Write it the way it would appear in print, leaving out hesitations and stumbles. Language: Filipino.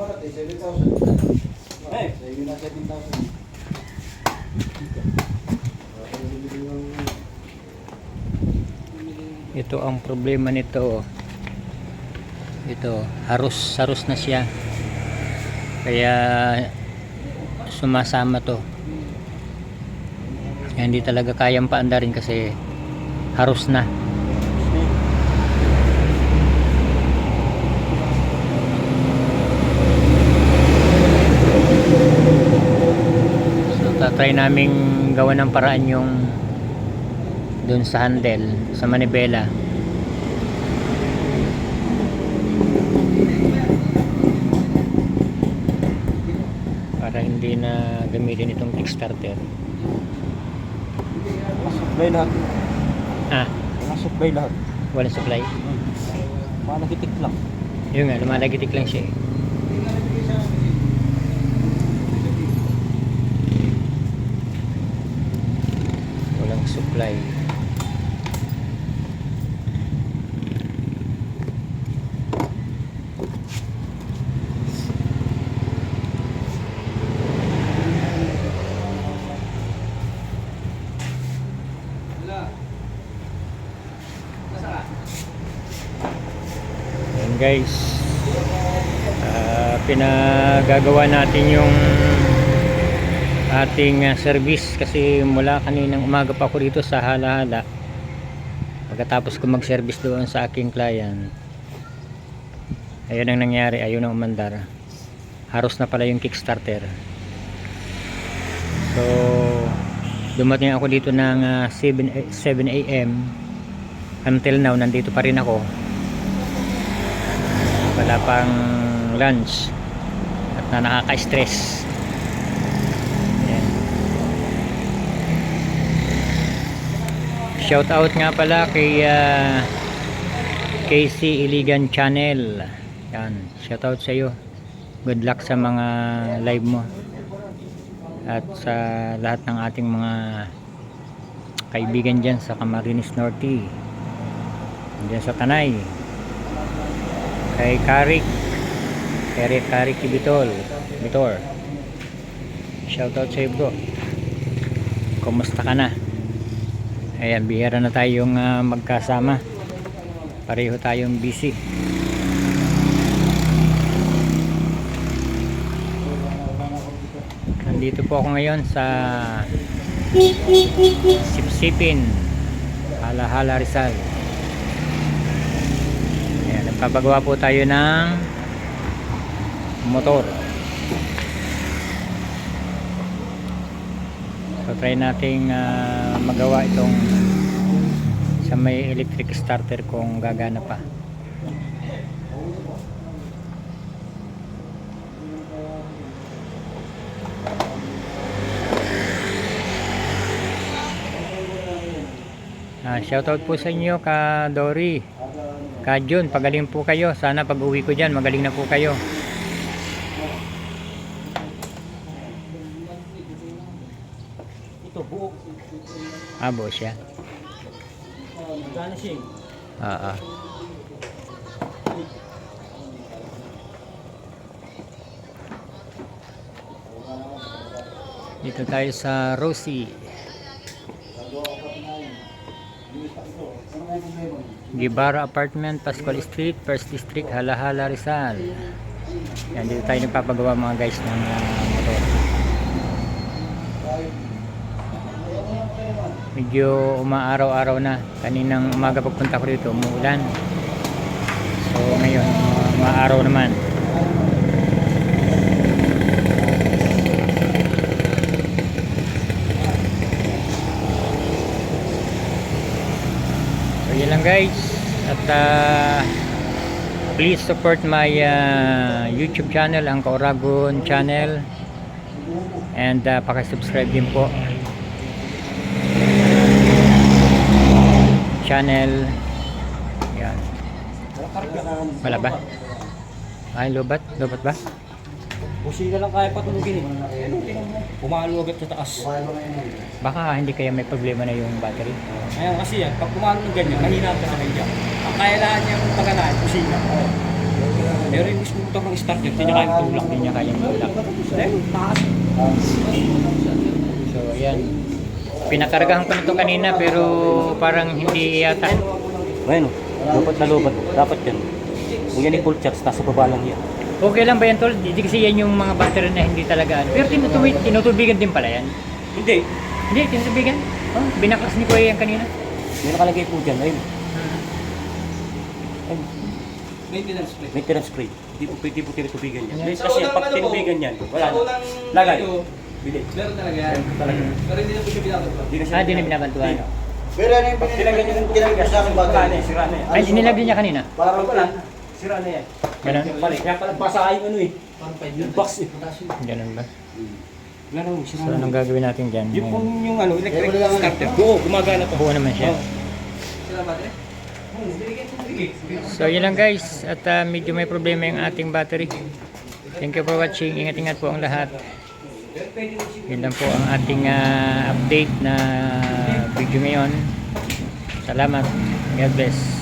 malat eh, 7,000. Eh, sa'yo na 7,000. Ito ang problema nito. Ito, harus na siya. Kaya sumasama to. Kaya hindi talaga kayang paandarin kasi harus na. So tatry naming gawa ng paraan yung dun sa handle, sa manibela. Para hindi na gamitin itong kickstarter. Supply lahat. Ah, Supply lahat. walang supply. Malagitik lang. Yun nga, lumalagitik lang siya eh. Walang supply. Ayan guys, pinagagawa natin yung ating service kasi mula kaninang umaga pa ako dito sa Hala-Hala. Pagkatapos ko mag-service doon sa aking client, ayun ang nangyari, ayun ang umandar. Harus na pala yung kickstarter. So dumating ako dito ng 7 AM. Until now nandito pa rin ako, wala pang lunch at nakaka-stress. Ayan. Shout out nga pala kay KC Iligan Channel. Yan, shout out sa iyo. Good luck sa mga live mo at sa lahat ng ating mga kaibigan dyan sa Camarines Norte, dyan sa Tanay, kay Karik Bitor. Shout out sa iyo bro, kumusta ka na? Ayan, bihira na tayong magkasama, pareho tayong busy. Nandito po ako ngayon sa Sipsipin, Hala-Hala, Rizal. Ayan, nagpapagawa po tayo ng motor. So try nating magawa itong sa may electric starter kung gagana pa. Shoutout po sa inyo ka Dory, ka Jun, pagaling po kayo. Sana pag uwi ko dyan magaling na po kayo. Ito, buo. Buo siya. Gana siya. Dito tayo sa Rosie Guevara Apartment, Pascual Street, First District, Hala-Hala, Rizal. Yan, dito tayo nagpapagawa mga guys ng motor. Medyo umaaraw-araw na. Kaninang umaga pagpunta ko dito umuulan. So ngayon umaaraw naman. So yun lang guys. At please support my YouTube channel, ang Kauragon channel. And pakisubscribe din po channel. Yan. Wala ba? Ay, lobat ba? Busina lang kaya patulugin eh. Pumalo agad sa taas. Baka hindi kaya may problema na yung battery. Ayan kasi yan, pag pumalo ng ganyan, mahina pa sa kanya. Ang kaya lang niyang paganaan, busina. Pero yung mismo motor ng starter, hindi niya kayang tulak. Hindi niya kayang tulak. Dahil taas. So, ayan. Pinakargahan ko nito kanina pero parang hindi yata. Ayun, lupat na lupat. Dapat yan. Kung yan yung full charge, nasa baba lang yan. Okay lang ba yan, tol? Hindi kasi yan yung mga battery na hindi talaga. Pero tinutubigan din pala yan. Hindi. Hindi, tinutubigan. Oh, binaklas ni Kuya yan kanina. May nakalagay po dyan. Ayun. Ayun. Maintenance spray. Maintenance spray. Hindi po pwede po tinutubigan yan. Yan. Kasi pag tinubigan yan, wala na. Lagay. Bili. Meron talaga yan. Talaga. Pero hindi na po siya binabantuan. Hindi na siya. Ah, di na binabantuan. Hindi na. Pero ano yung Pag tinagyan nyo yung tinagyan sa akin sira na bagay? yan, sira na yan. Ay, dinilag din niya kanina. Parang Wala. Sira na yan. Ganun? Kaya pala basa yung ano eh. Parang 5 Yung box eh. Ganun ba? Wala na, sira So, na. anong gagawin natin dyan? Yung Ngayon? kung yung ano, electric Wala lang. starter. Oo, gumagana pa. Buo naman siya. Oo. Sila battery? So, yun lang guys. At medyo may problema yung ating battery. Thank you for watching. Ingat-ingat po ang lahat. Yun lang po ang ating update na video ngayon. Salamat. God bless.